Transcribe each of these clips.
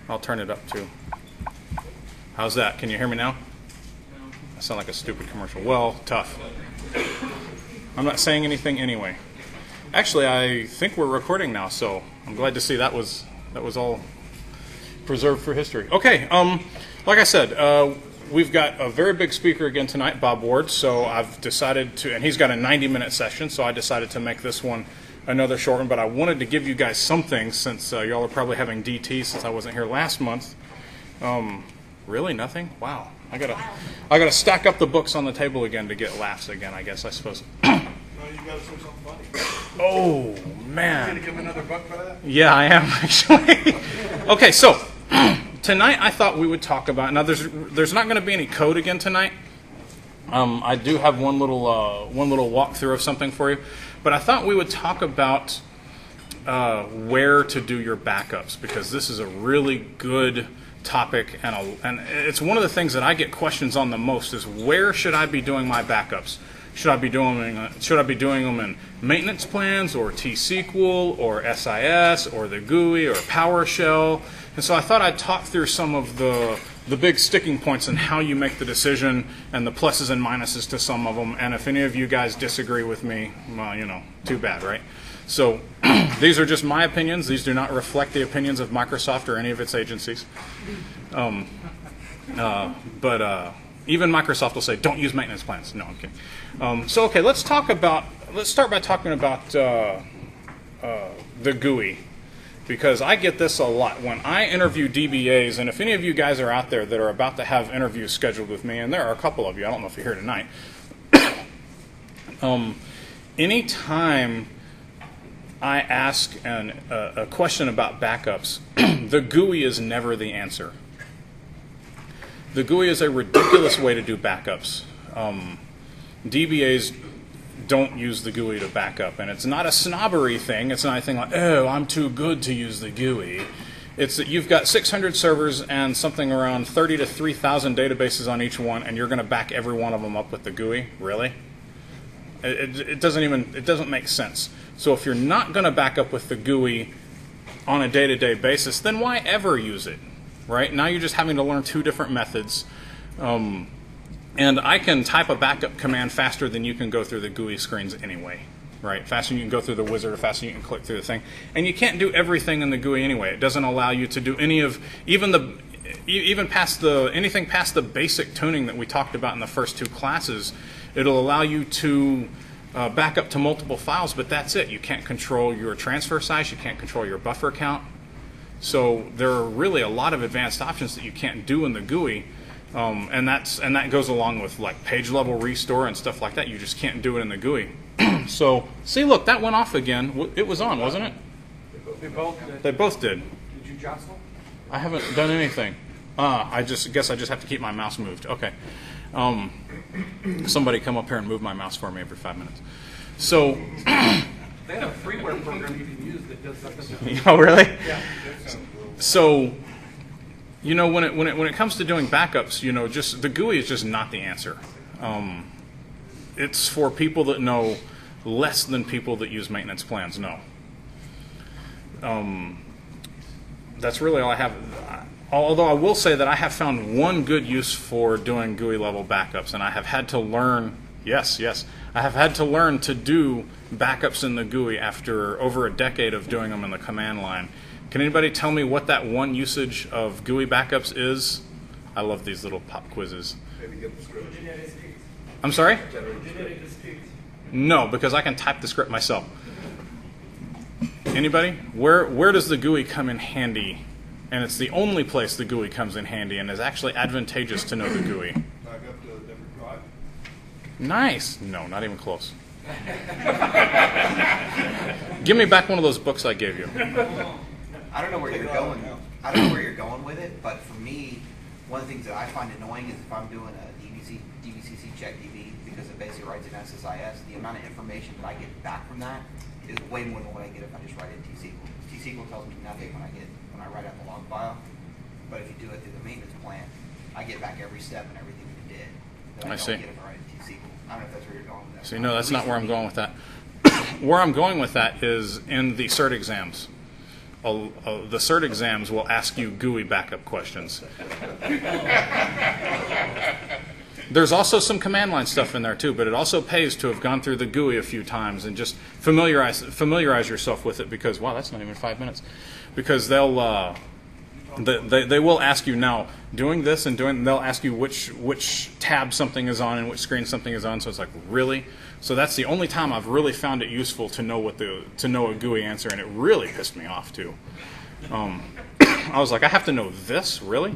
I'll turn it up too. How's that? Can you hear me now? I sound like a stupid commercial. Well, tough. I'm not saying anything anyway. Actually, I think we're recording now, so I'm glad to see that was all preserved for history. Okay, like I said, we've got a very big speaker again tonight, Bob Ward, so I've decided to, and he's got a 90-minute session, so I decided to make this one another short one, but I wanted to give you guys something since y'all are probably having DT since I wasn't here last month. Really? Nothing? Wow. I gotta stack up the books on the table again to get laughs again, I guess, I suppose. You gotta say something funny. Oh, man. You gonna give him another buck for that? Yeah, I am, actually. Okay, so tonight I thought we would talk about, now there's not going to be any code again tonight. I do have one little walkthrough of something for you, but I thought we would talk about where to do your backups, because this is a really good topic, and it's one of the things that I get questions on the most is where should I be doing my backups? Should I be doing them in maintenance plans or T-SQL or SIS or the GUI or PowerShell? And so I thought I'd talk through some of the big sticking points and how you make the decision and the pluses and minuses to some of them. And if any of you guys disagree with me, well, too bad, right? So these are just my opinions. These do not reflect the opinions of Microsoft or any of its agencies. But even Microsoft will say, don't use maintenance plans. No, I'm kidding. Okay, let's start by talking about the GUI, because I get this a lot when I interview DBAs, and if any of you guys are out there that are about to have interviews scheduled with me, and there are a couple of you, I don't know if you're here tonight, anytime I ask a question about backups, the GUI is never the answer. The GUI is a ridiculous way to do backups. DBAs don't use the GUI to back up, and it's not a snobbery thing. It's not anything like, oh, I'm too good to use the GUI. It's that you've got 600 servers and something around 30 to 3,000 databases on each one, and you're going to back every one of them up with the GUI? Really? It doesn't make sense. So if you're not going to back up with the GUI on a day-to-day basis, then why ever use it? Right? Now you're just having to learn two different methods. And I can type a backup command faster than you can go through the GUI screens anyway. Right? Faster than you can go through the wizard, or faster than you can click through the thing. And you can't do everything in the GUI anyway. It doesn't allow you to do any of, anything past the basic tuning that we talked about in the first two classes. It'll allow you to back up to multiple files, but that's it. You can't control your transfer size. You can't control your buffer count. So there are really a lot of advanced options that you can't do in the GUI, and that goes along with like page level restore and stuff like that. You just can't do it in the GUI. So see, look, that went off again. It was on, wasn't it? They both did. Did you jostle? I haven't done anything. I guess I just have to keep my mouse moved. Okay. Somebody come up here and move my mouse for me every 5 minutes. So. They have a freeware program you can use that does something. Oh, really? Yeah. So, when it comes to doing backups, just the GUI is just not the answer. It's for people that know less than people that use maintenance plans know. That's really all I have. Although I will say that I have found one good use for doing GUI level backups, and I have had to learn. Yes, I have had to learn to do backups in the GUI after over a decade of doing them in the command line. Can anybody tell me what that one usage of GUI backups is? I love these little pop quizzes. I'm sorry? No, because I can type the script myself. Anybody? Where does the GUI come in handy? And it's the only place the GUI comes in handy and is actually advantageous to know the GUI. Back up to a different drive. Nice. No, not even close. Give me back one of those books I gave you. I don't know where you're going. I don't know where you're going with it, but for me, one of the things that I find annoying is if I'm doing a DVCC check DB, because it basically writes in SSIS, the amount of information that I get back from that is way more than what I get if I just write it in T-SQL. T-SQL tells me nothing when I write out the log file, but if you do it through the maintenance plan, I get back every step and everything that you did that I don't get if I write in T-SQL. I don't know if that's where you're going with that. See, no, that's not where I'm going with that. Where I'm going with that is in the cert exams. the cert exams will ask you GUI backup questions. There's also some command line stuff in there too, but it also pays to have gone through the GUI a few times and just familiarize yourself with it, because wow, that's not even 5 minutes. Because they will ask you now doing this and they'll ask you which tab something is on and which screen something is on. So it's like, really? So that's the only time I've really found it useful to know a GUI answer, and it really pissed me off too. I was like, I have to know this, really?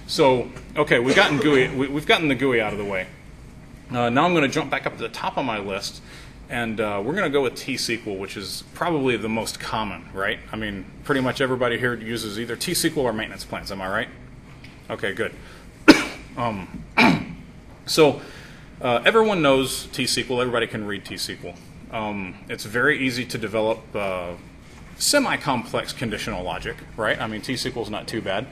So okay, we've gotten the GUI out of the way. Now I'm going to jump back up to the top of my list, and we're going to go with T-SQL, which is probably the most common, right? I mean, pretty much everybody here uses either T-SQL or maintenance plans. Am I right? Okay, good. So everyone knows T-SQL. Everybody can read T-SQL. It's very easy to develop semi-complex conditional logic, right? I mean, T-SQL is not too bad.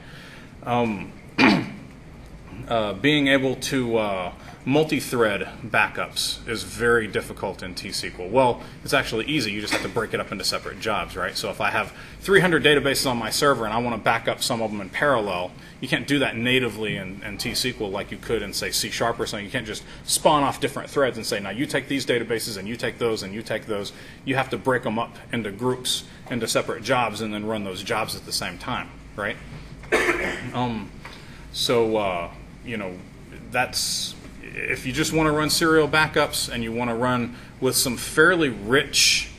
Being able to multi-thread backups is very difficult in T-SQL. Well, it's actually easy. You just have to break it up into separate jobs, right? So if I have 300 databases on my server and I want to back up some of them in parallel, you can't do that natively in T-SQL like you could in, say, C# or something. You can't just spawn off different threads and say, now you take these databases and you take those and you take those. You have to break them up into groups, into separate jobs, and then run those jobs at the same time, right? You know, that's, if you just want to run serial backups and you want to run with some fairly rich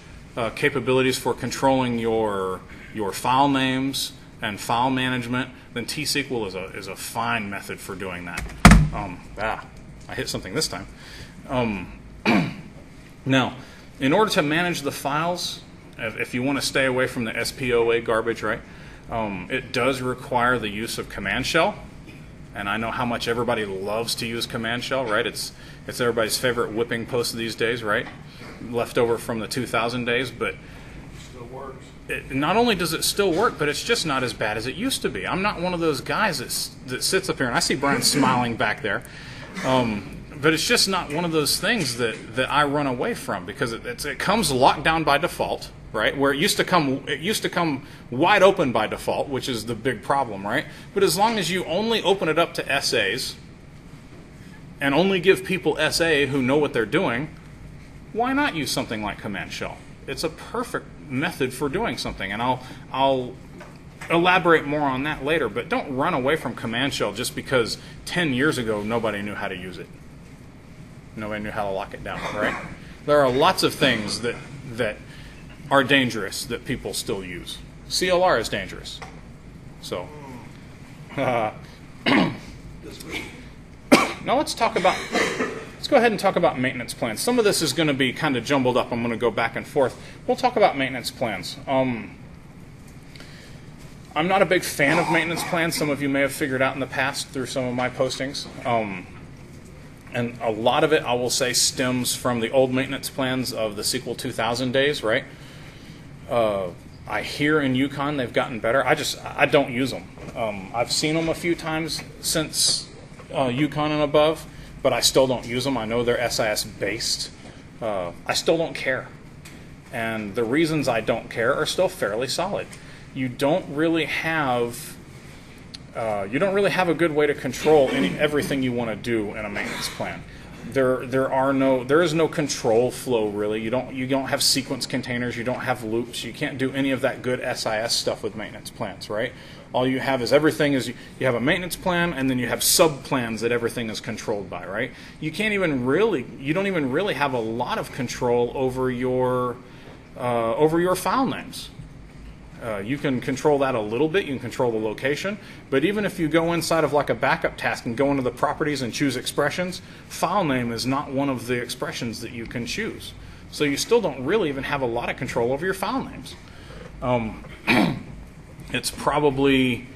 capabilities for controlling your file names and file management, then T-SQL is a fine method for doing that. I hit something this time. Now, in order to manage the files, if you want to stay away from the SPOA garbage, right, it does require the use of command shell. And I know how much everybody loves to use command shell, right? It's everybody's favorite whipping post these days, right? Left over from the 2000 days, but Still works. Not only does it still work, but it's just not as bad as it used to be. I'm not one of those guys that sits up here, and I see Brian smiling back there. But it's just not one of those things that I run away from, because it comes locked down by default, right? Where it used to come wide open by default, which is the big problem, right? But as long as you only open it up to SAs and only give people SA who know what they're doing, why not use something like command shell? It's a perfect method for doing something, and I'll elaborate more on that later. But don't run away from command shell just because 10 years ago nobody knew how to use it. Nobody knew how to lock it down, right? There are lots of things that are dangerous that people still use. CLR is dangerous. So, now let's go ahead and talk about maintenance plans. Some of this is going to be kind of jumbled up. I'm going to go back and forth. We'll talk about maintenance plans. I'm not a big fan of maintenance plans. Some of you may have figured out in the past through some of my postings. And a lot of it, I will say, stems from the old maintenance plans of the SQL 2000 days, right? I hear in Yukon they've gotten better. I don't use them. I've seen them a few times since Yukon and above, but I still don't use them. I know they're SIS based. I still don't care. And the reasons I don't care are still fairly solid. You don't really have a good way to control everything you want to do in a maintenance plan. There is no control flow really. You don't have sequence containers. You don't have loops. You can't do any of that good SIS stuff with maintenance plans, right? All you have is you have a maintenance plan, and then you have sub plans that everything is controlled by, right? You don't even really have a lot of control over your file names. You can control that a little bit. You can control the location. But even if you go inside of like a backup task and go into the properties and choose expressions, file name is not one of the expressions that you can choose. So you still don't really even have a lot of control over your file names. It's probably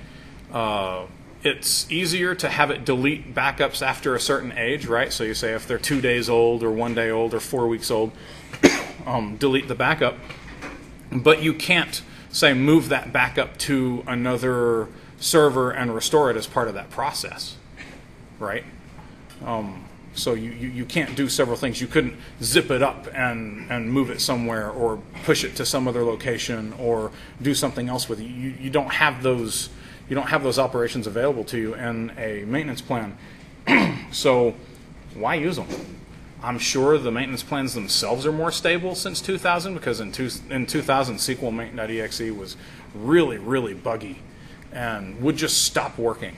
it's easier to have it delete backups after a certain age, right? So you say if they're 2 days old or 1 day old or 4 weeks old, delete the backup. But you can't say move that backup to another server and restore it as part of that process, right? So you can't do several things. You couldn't zip it up and move it somewhere, or push it to some other location, or do something else with it. You don't have those. You don't have those operations available to you in a maintenance plan. So why use them? I'm sure the maintenance plans themselves are more stable since 2000, because in 2000 SQL Maint.exe was really, really buggy and would just stop working.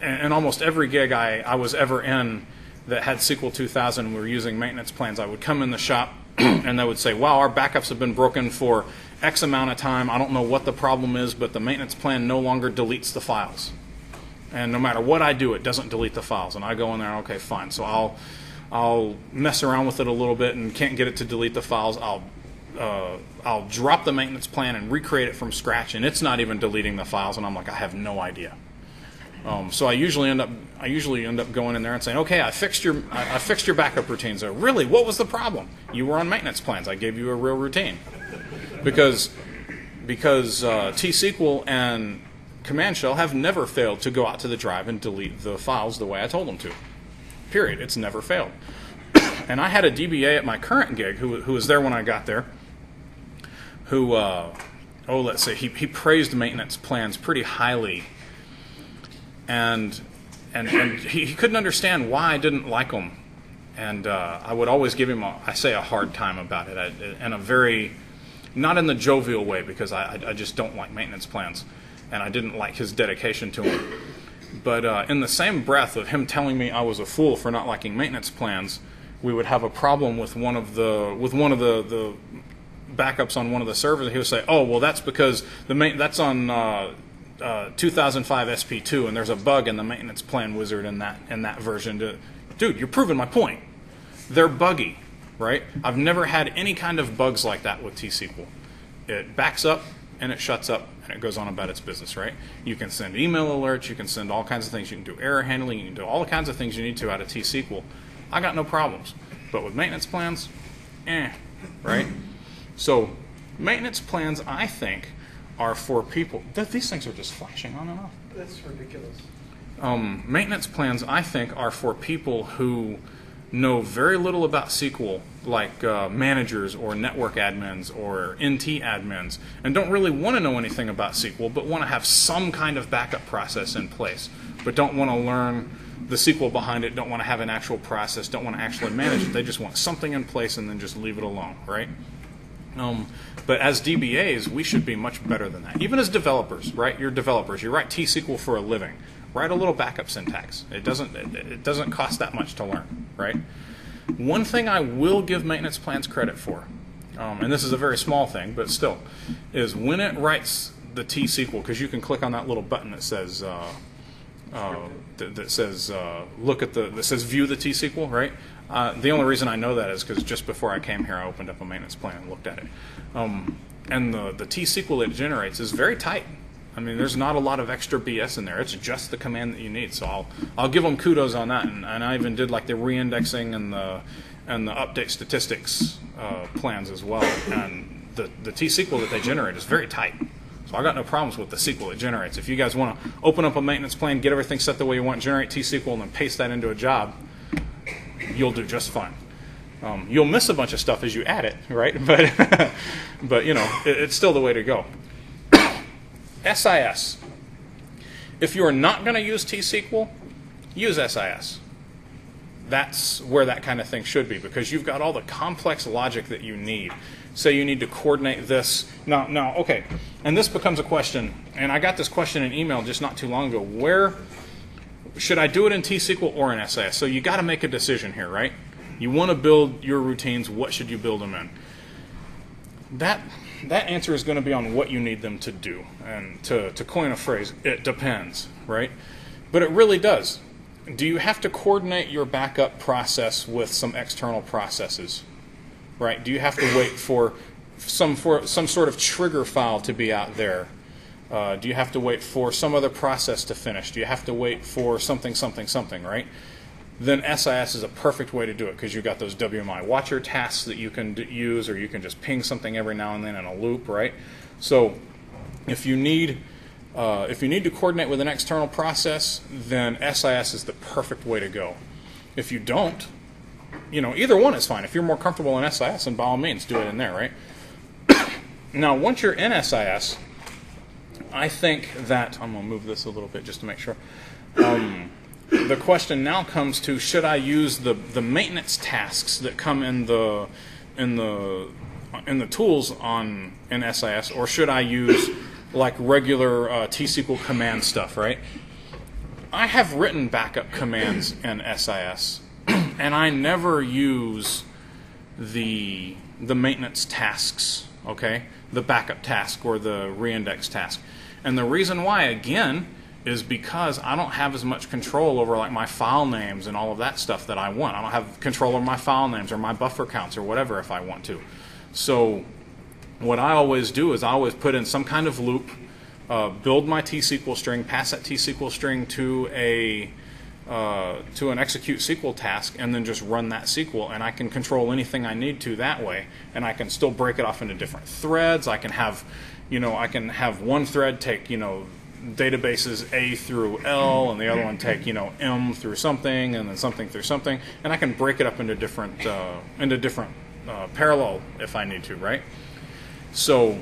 And almost every gig I was ever in that had SQL 2000 and we were using maintenance plans, I would come in the shop and they would say, wow, our backups have been broken for X amount of time. I don't know what the problem is, but the maintenance plan no longer deletes the files. And no matter what I do, it doesn't delete the files. And I go in there, okay, fine. So I'll mess around with it a little bit and can't get it to delete the files. I'll drop the maintenance plan and recreate it from scratch, and it's not even deleting the files. And I'm like, I have no idea. So I usually end up going in there and saying, okay, I fixed your backup routines. Really, what was the problem? You were on maintenance plans. I gave you a real routine, because T-SQL and Command Shell have never failed to go out to the drive and delete the files the way I told them to. Period. It's never failed. And I had a DBA at my current gig who was there when I got there, who let's say he praised maintenance plans pretty highly. And he couldn't understand why I didn't like them, and I would always give him a hard time about it, in a very, not in the jovial way, because I just don't like maintenance plans, and I didn't like his dedication to them. But in the same breath of him telling me I was a fool for not liking maintenance plans, we would have a problem with one of the backups on one of the servers. He would say, "Oh, well, that's because that's on." 2005 SP2, and there's a bug in the maintenance plan wizard in that version. Dude, you're proving my point. They're buggy, right? I've never had any kind of bugs like that with T-SQL. It backs up and it shuts up and it goes on about its business, right? You can send email alerts, you can send all kinds of things, you can do error handling, you can do all the kinds of things you need to out of T-SQL. I got no problems. But with maintenance plans, right? So maintenance plans, I think, are for people. These things are just flashing on and off. That's ridiculous. Maintenance plans, I think, are for people who know very little about SQL, like managers or network admins or NT admins, and don't really want to know anything about SQL, but want to have some kind of backup process in place, but don't want to learn the SQL behind it, don't want to have an actual process, don't want to actually manage it. They just want something in place and then just leave it alone, right? But as DBAs, we should be much better than that. Even as developers, right? You're developers. You write T-SQL for a living. Write a little backup syntax. It doesn't cost that much to learn, right? One thing I will give maintenance plans credit for, and this is a very small thing, but still, is when it writes the T-SQL, because you can click on that little button that says that says view the T-SQL, right? The only reason I know that is because just before I came here, I opened up a maintenance plan and looked at it. And the T-SQL it generates is very tight. I mean, there's not a lot of extra BS in there. It's just the command that you need. So I'll give them kudos on that. And I even did like the reindexing and the update statistics plans as well. And the T-SQL that they generate is very tight. So I got no problems with the SQL it generates. If you guys want to open up a maintenance plan, get everything set the way you want, generate T-SQL, and then paste that into a job, you'll do just fine. You'll miss a bunch of stuff as you add it, right? But you know, it's still the way to go. SIS. If you're not going to use T-SQL, use SIS. That's where that kind of thing should be, because you've got all the complex logic that you need. Say you need to coordinate this. Now, okay, and this becomes a question, and I got this question in email just not too long ago. Where should I do it in T-SQL or in SIS? So you got to make a decision here, right? You want to build your routines. What should you build them in? That answer is going to be on what you need them to do. And to coin a phrase, it depends, right? But it really does. Do you have to coordinate your backup process with some external processes, right? Do you have to wait for some sort of trigger file to be out there? Do you have to wait for some other process to finish? Do you have to wait for something, right? Then SIS is a perfect way to do it, because you've got those WMI watcher tasks that you can use, or you can just ping something every now and then in a loop, right? So if you need If you need to coordinate with an external process, then SIS is the perfect way to go. If you don't, either one is fine. If you're more comfortable in SIS, then by all means, do it in there, right? Now, once you're in SIS, I think that, I'm going to move this a little bit just to make sure. The question now comes to, should I use the maintenance tasks that come in the tools in SIS, or should I use like regular T-SQL command stuff, right? I have written backup commands in SIS, and I never use the maintenance tasks, okay? The backup task or the reindex task. And the reason why, again, is because I don't have as much control over like my file names and all of that stuff that I want. I don't have control over my file names or my buffer counts or whatever if I want to. So what I always do is I always put in some kind of loop, build my T-SQL string, pass that T-SQL string to an execute SQL task, and then just run that SQL, and I can control anything I need to that way, and I can still break it off into different threads. I can have, one thread take, databases A through L, and the other one take, M through something, and then something through something, and I can break it up into different parallel if I need to, right? So,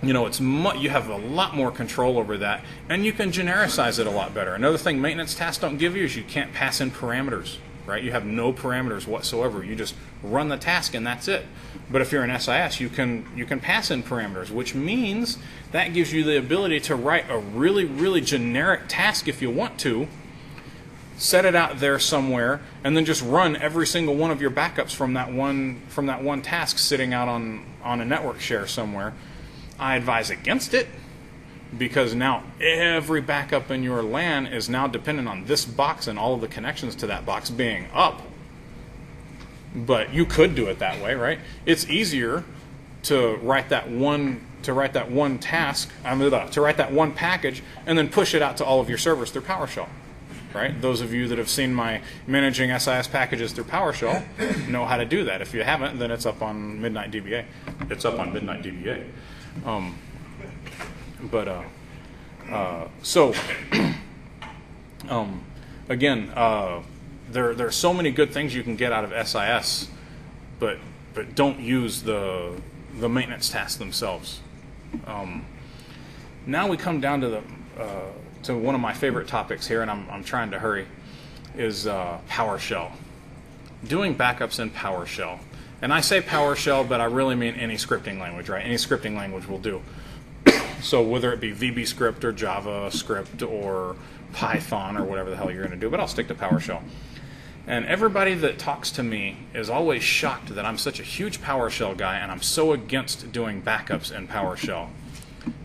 you have a lot more control over that, and you can genericize it a lot better. Another thing maintenance tasks don't give you is you can't pass in parameters, right? You have no parameters whatsoever. You just run the task and that's it. But if you're in SIS, you can pass in parameters, which means that gives you the ability to write a really, really generic task if you want to, set it out there somewhere, and then just run every single one of your backups from that one task sitting out on a network share somewhere. I advise against it, because now every backup in your LAN is now dependent on this box and all of the connections to that box being up. But you could do it that way, right? It's easier to write that one task, to write that one package, and then push it out to all of your servers through PowerShell. Right? Those of you that have seen my managing SIS packages through PowerShell know how to do that. If you haven't, then it's up on Midnight DBA. It's up on Midnight DBA. Again, there are so many good things you can get out of SIS, but don't use the maintenance tasks themselves. Now we come down to to one of my favorite topics here, and I'm trying to hurry, is PowerShell. Doing backups in PowerShell. And I say PowerShell, but I really mean any scripting language, right? Any scripting language will do. So whether it be VBScript or JavaScript or Python or whatever the hell you're going to do, but I'll stick to PowerShell. And everybody that talks to me is always shocked that I'm such a huge PowerShell guy and I'm so against doing backups in PowerShell.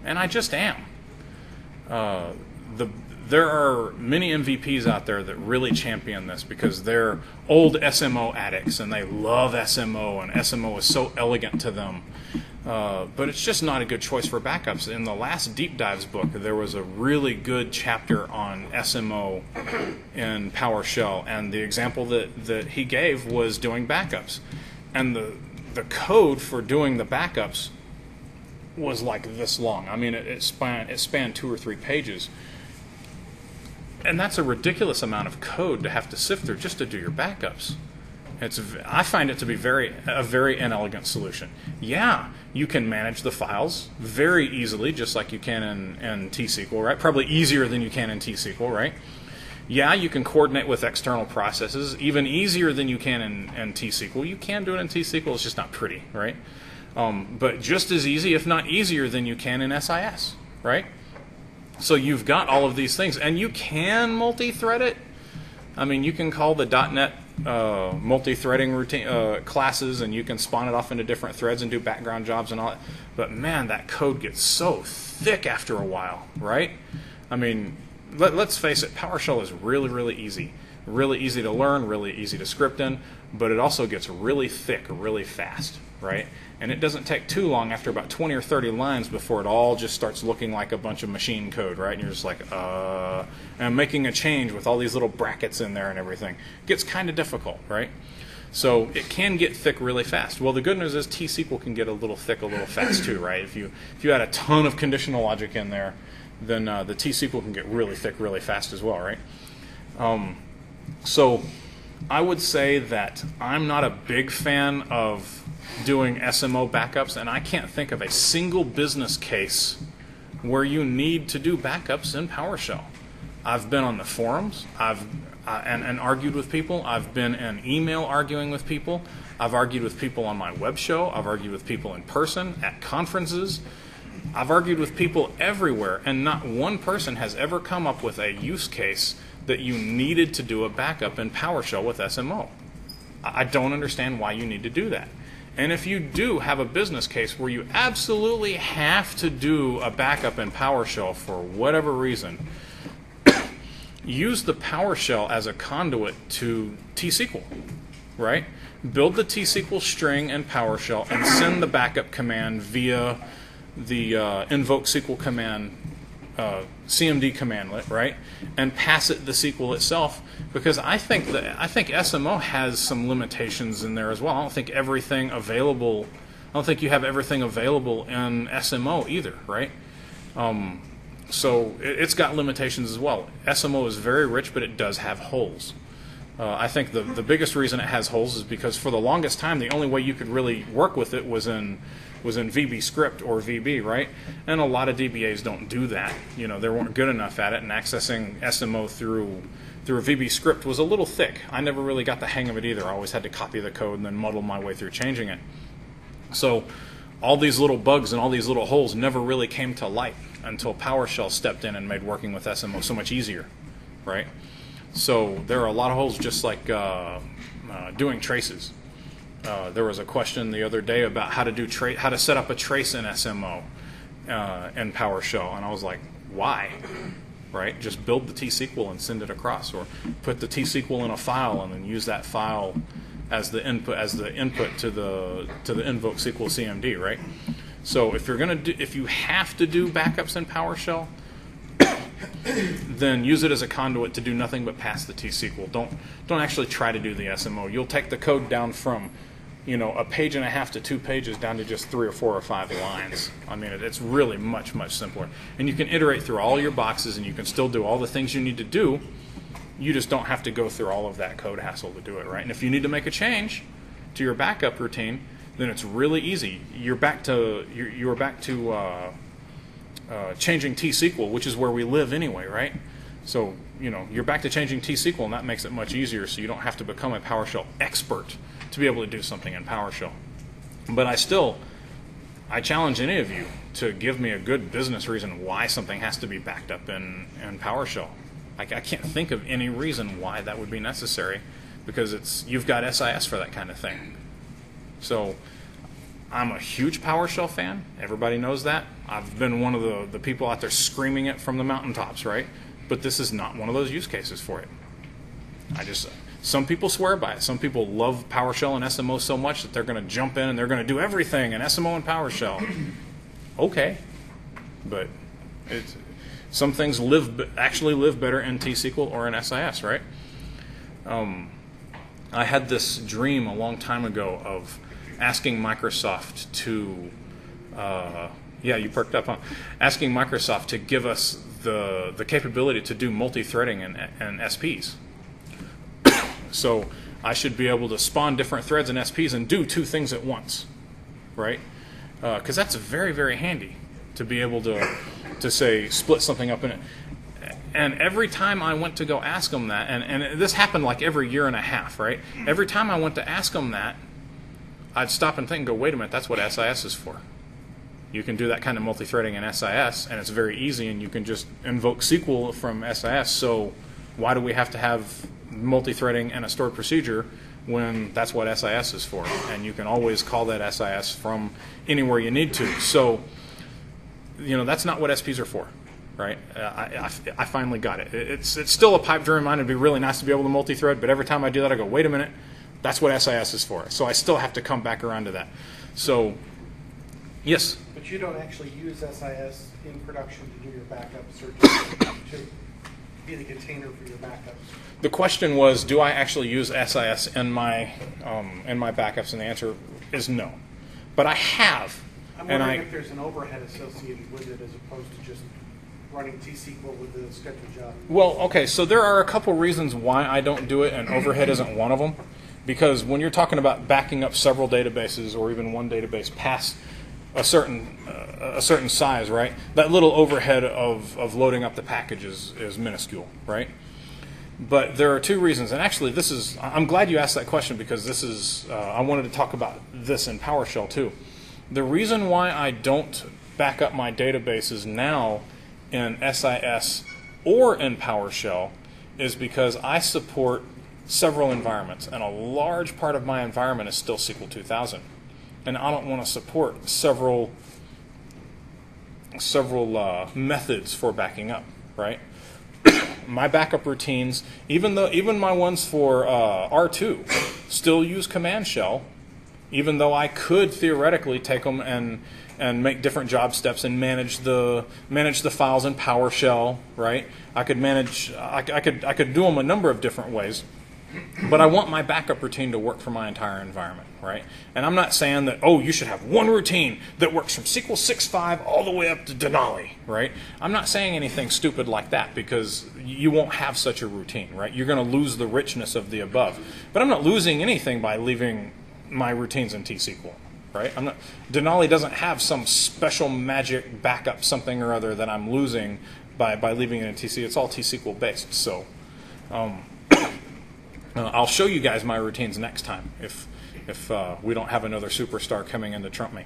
And I just am. There are many MVPs out there that really champion this because they're old SMO addicts and they love SMO, and SMO is so elegant to them. But it's just not a good choice for backups. In the last Deep Dives book, there was a really good chapter on SMO in PowerShell, and the example that he gave was doing backups. And the code for doing the backups was like this long. I mean, it spanned 2 or 3 pages. And that's a ridiculous amount of code to have to sift through just to do your backups. I find it to be a very inelegant solution. Yeah, you can manage the files very easily, just like you can in T-SQL, right? Probably easier than you can in T-SQL, right? Yeah, you can coordinate with external processes even easier than you can in T-SQL. You can do it in T-SQL, it's just not pretty, right? But just as easy, if not easier, than you can in SIS, right? So you've got all of these things, and you can multi-thread it. I mean, you can call the .NET multi-threading routine classes, and you can spawn it off into different threads and do background jobs and all that. But man, that code gets so thick after a while, right? I mean, let's face it, PowerShell is really, really easy. Really easy to learn, really easy to script in, but it also gets really thick really fast, right? And it doesn't take too long after about 20 or 30 lines before it all just starts looking like a bunch of machine code, right? And you're just like, and I'm making a change with all these little brackets in there and everything. It gets kind of difficult, right? So it can get thick really fast. Well, the good news is T-SQL can get a little thick a little fast too, right? If you had a ton of conditional logic in there, then the T-SQL can get really thick really fast as well, right? So I would say that I'm not a big fan of doing SMO backups, and I can't think of a single business case where you need to do backups in PowerShell. I've been on the forums, and argued with people. I've been in email arguing with people. I've argued with people on my web show. I've argued with people in person, at conferences. I've argued with people everywhere, and not one person has ever come up with a use case that you needed to do a backup in PowerShell with SMO. I don't understand why you need to do that. And if you do have a business case where you absolutely have to do a backup in PowerShell for whatever reason, use the PowerShell as a conduit to T-SQL, right? Build the T-SQL string in PowerShell and send the backup command via the invoke SQL command, CMD commandlet, right? And pass it the SQL itself, because I think SMO has some limitations in there as well. I don't think you have everything available in SMO either, right? So it's got limitations as well. SMO is very rich, but it does have holes. I think the biggest reason it has holes is because for the longest time, the only way you could really work with it was in VB script or VB, right? And a lot of DBAs don't do that. You know, they weren't good enough at it, and accessing SMO through a VB script was a little thick. I never really got the hang of it either. I always had to copy the code and then muddle my way through changing it. So all these little bugs and all these little holes never really came to light until PowerShell stepped in and made working with SMO so much easier, right? So there are a lot of holes, just like doing traces. There was a question the other day about how to set up a trace in SMO in PowerShell, and I was like, why? Right? Just build the T-SQL and send it across, or put the T-SQL in a file and then use that file as the input to the invoke SQL CMD, right? So if you have to do backups in PowerShell, then use it as a conduit to do nothing but pass the T-SQL. Don't actually try to do the SMO. You'll take the code down from, a page and a half to 2 pages down to just 3 or 4 or 5 lines. I mean, it's really much, much simpler. And you can iterate through all your boxes, and you can still do all the things you need to do. You just don't have to go through all of that code hassle to do it, right? And if you need to make a change to your backup routine, then it's really easy. You're back to changing T-SQL, which is where we live anyway, right? So, you're back to changing T-SQL, and that makes it much easier, so you don't have to become a PowerShell expert to be able to do something in PowerShell. But I challenge any of you to give me a good business reason why something has to be backed up in PowerShell. I can't think of any reason why that would be necessary, because you've got SIS for that kind of thing. So I'm a huge PowerShell fan. Everybody knows that. I've been one of the people out there screaming it from the mountaintops, right? But this is not one of those use cases for it. Some people swear by it. Some people love PowerShell and SMO so much that they're going to jump in and they're going to do everything in SMO and PowerShell. Okay, but some things actually live better in T-SQL or in SIS, right? I had this dream a long time ago of asking Microsoft to, you perked up, huh? Asking Microsoft to give us the capability to do multi-threading in SPs. So I should be able to spawn different threads in SPs and do 2 things at once, right? Because that's very, very handy to be able to say split something up in it. And every time I went to go ask them that, and this happened like every year and a half, right? Every time I went to ask them that, I'd stop and think and go, wait a minute, that's what SIS is for. You can do that kind of multi-threading in SIS, and it's very easy, and you can just invoke SQL from SIS, so why do we have to have multi-threading and a stored procedure when that's what SIS is for? And you can always call that SIS from anywhere you need to. So, that's not what SPs are for, right? I finally got it. It's still a pipe dream of mine. It'd be really nice to be able to multi-thread, but every time I do that, I go, wait a minute, that's what SIS is for. So I still have to come back around to that. So, yes? But you don't actually use SIS in production to do your backups or to be the container for your backups. The question was, do I actually use SIS in my backups? And the answer is no. But I have. I'm wondering if there's an overhead associated with it as opposed to just running T-SQL with the scheduled job? Well, okay, so there are a couple reasons why I don't do it, and overhead isn't one of them. Because when you're talking about backing up several databases or even one database past a certain size, right? That little overhead of loading up the package is minuscule, right? But there are two reasons, and actually I'm glad you asked that question because I wanted to talk about this in PowerShell too. The reason why I don't back up my databases now in SIS or in PowerShell is because I support several environments, and a large part of my environment is still SQL 2000. And I don't want to support several methods for backing up, right? My backup routines, even my ones for R2, still use command shell, even though I could theoretically take them and make different job steps and manage the files in PowerShell, right? I could do them a number of different ways. But I want my backup routine to work for my entire environment, right? And I'm not saying that, oh, you should have one routine that works from SQL 6.5 all the way up to Denali, right? I'm not saying anything stupid like that because you won't have such a routine, right? You're going to lose the richness of the above. But I'm not losing anything by leaving my routines in T-SQL, right? Denali doesn't have some special magic backup something or other that I'm losing by leaving it in TC. It's all T-SQL based, so... I'll show you guys my routines next time if we don't have another superstar coming in to trump me.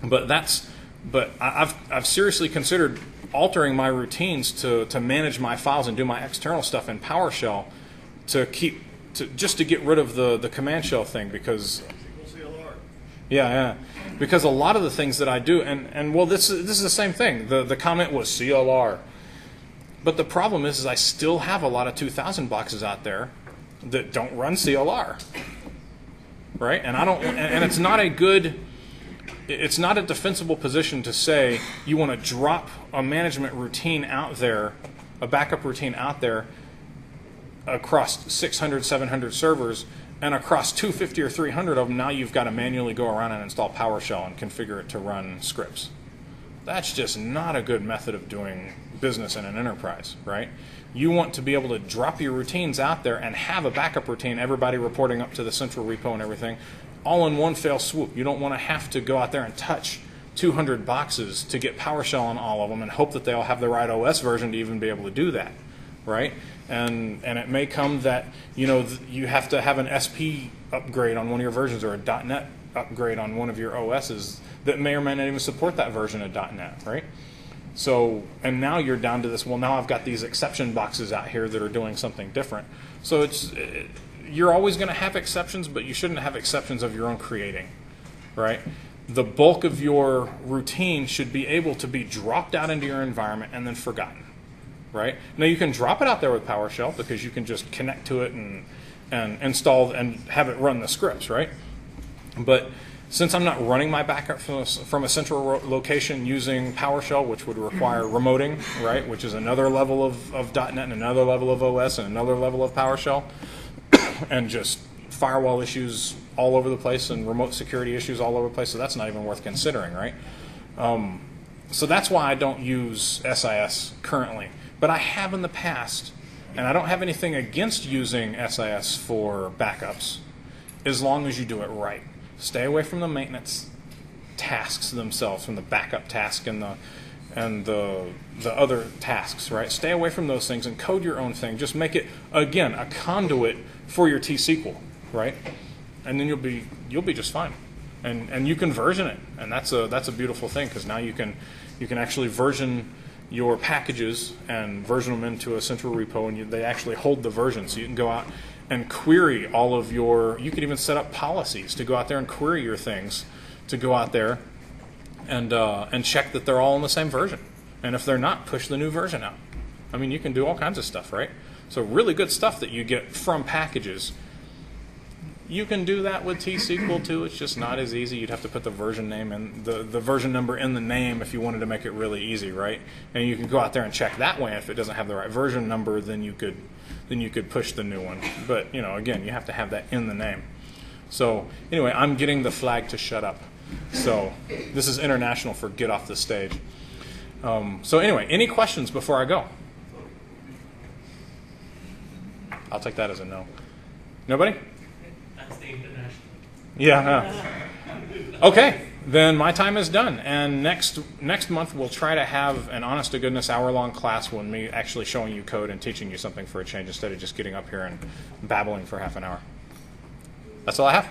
But I've seriously considered altering my routines to manage my files and do my external stuff in PowerShell just to get rid of the command shell thing because because a lot of the things that I do and well this is the same thing. The comment was CLR. But the problem is I still have a lot of 2000 boxes out there that don't run CLR, right? And it's not it's not a defensible position to say you want to drop a management routine out there, a backup routine out there across 600, 700 servers, and across 250 or 300 of them, now you've got to manually go around and install PowerShell and configure it to run scripts. That's just not a good method of doing business in an enterprise, right? You want to be able to drop your routines out there and have a backup routine, everybody reporting up to the central repo and everything, all in one fell swoop. You don't want to have to go out there and touch 200 boxes to get PowerShell on all of them and hope that they all have the right OS version to even be able to do that, right? And it may come that you have to have an SP upgrade on one of your versions or a .NET upgrade on one of your OSs that may or may not even support that version of .NET, right? So, and now you're down to this, well, now I've got these exception boxes out here that are doing something different. So you're always going to have exceptions, but you shouldn't have exceptions of your own creating, right? The bulk of your routine should be able to be dropped out into your environment and then forgotten, right? Now you can drop it out there with PowerShell because you can just connect to it and install and have it run the scripts, right? But since I'm not running my backup from a central location using PowerShell, which would require remoting, right, which is another level of .NET and another level of OS and another level of PowerShell, and just firewall issues all over the place and remote security issues all over the place, so that's not even worth considering, right? So that's why I don't use SIS currently. But I have in the past, and I don't have anything against using SIS for backups as long as you do it right. Stay away from the maintenance tasks themselves, from the backup task and the other tasks, right? Stay away from those things and code your own thing. Just make it, again, a conduit for your T-SQL, right? And then you'll be just fine. And you can version it, and that's a beautiful thing because now you can actually version your packages and version them into a central repo, and they actually hold the version, so you can go out and query all of your, you can even set up policies to go out there and query your things, to go out there and check that they're all in the same version. And if they're not, push the new version out. I mean, you can do all kinds of stuff, right? So really good stuff that you get from packages. You can do that with T-SQL too. It's just not as easy. You'd have to put the version name and the version number in the name if you wanted to make it really easy, right? And you can go out there and check that way. If it doesn't have the right version number, then you could push the new one. But again, you have to have that in the name. So anyway, I'm getting the flag to shut up. So this is international for get off the stage. So anyway, any questions before I go? I'll take that as a no. Nobody? That's the international. Yeah. Okay, then my time is done. And next month we'll try to have an honest to goodness hour-long class when me actually showing you code and teaching you something for a change instead of just getting up here and babbling for half an hour. That's all I have.